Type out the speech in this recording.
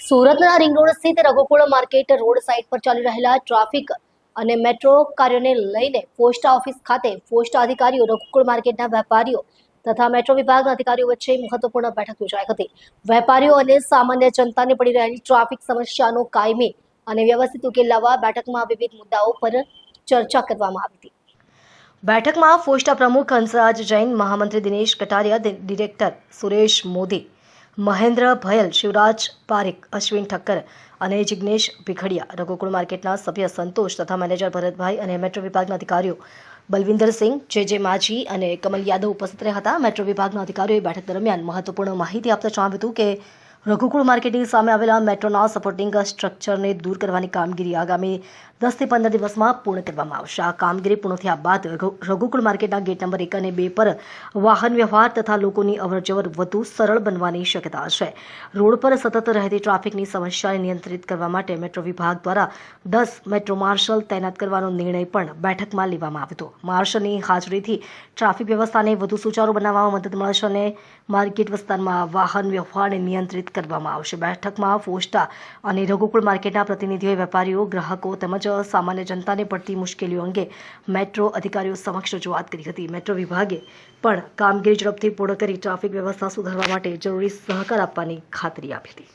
સુરતના ring road સ્થિત Raghukul market road side પર ચાલી રહેલા ટ્રાફિક અને મેટ્રો કાર્યોને લઈને પોસ્ટ ઓફિસ ખાતે પોસ્ટ અધિકારીઓ, રઘુકુળ માર્કેટના વેપારીઓ તથા મેટ્રો વિભાગના અધિકારીઓ વચ્ચે મહત્વપૂર્ણ બેઠક યોજાઈ હતી. વેપારીઓ અને સામાન્ય જનતાને પડી રહેલી ટ્રાફિક સમસ્યાનો કાયમી અને વ્યવસ્થિત ઉકેલ લાવવા બેઠકમાં વિવિધ મુદ્દાઓ પર ચર્ચા કરવામાં આવી હતી. બેઠકમાં પોસ્ટ પ્રમુખ હંસરાજ જૈન, મહામંત્રી દિનેશ કટારિયા, ડિરેક્ટર સુરેશ મોદી, મહેન્દ્ર ભયલ, શિવરાજ પારેખ, અશ્વિન ઠક્કર અને જિગ્નેશ ભીખડિયા, રઘુકુળ માર્કેટના સભ્ય સંતોષ તથા મેનેજર ભરતભાઈ અને મેટ્રો વિભાગના અધિકારીઓ બલવિંદરસિંહ, જે માજી અને કમલ યાદવ ઉપસ્થિત રહ્યા હતા. મેટ્રો વિભાગના અધિકારીઓએ બેઠક દરમિયાન મહત્વપૂર્ણ માહિતી આપતા જણાવ્યું હતું કે રઘુકુળ માર્કેટની સામે આવેલા મેટ્રોના સપોર્ટિંગ સ્ટ્રક્ચરને દૂર કરવાની કામગીરી આગામી 10 થી 15 દિવસમાં પૂર્ણ કરવામાં આવશે. આ કામગીરી પૂર્ણ થયા બાદ રઘુકુળ માર્કેટના ગેટ નંબર 1 અને 2 પર વાહન વ્યવહાર તથા લોકોની અવરજવર વધુ સરળ બનવાની શક્યતા છે. રોડ પર સતત રહેતી ટ્રાફિકની સમસ્યાને નિયંત્રિત કરવા માટે મેટ્રો વિભાગ દ્વારા 10 મેટ્રો માર્શલ તૈનાત કરવાનો નિર્ણય પણ બેઠકમાં લેવામાં આવ્યો હતો. માર્શલની હાજરીથી ટ્રાફિક વ્યવસ્થાને વધુ સુચારુ બનાવવામાં મદદ મળશે અને માર્કેટ વિસ્તારમાં વાહન વ્યવહારને નિયંત્રિત કરવામાં આવશે. બેઠકમાં પોસ્ટા અને રઘુકુળ માર્કેટના પ્રતિનિધિઓએ વેપારીઓ, ગ્રાહકો તેમજ સામાન્ય જનતાને પડતી મુશ્કેલીઓ અંગે મેટ્રો અધિકારીઓ સમક્ષ રજૂઆત કરી હતી. મેટ્રો વિભાગે પણ કામગીરી ઝડપથી પૂર્ણ કરી ટ્રાફિક વ્યવસ્થા સુધારવા માટે જરૂરી સહકાર આપવાની ખાતરી આપી હતી.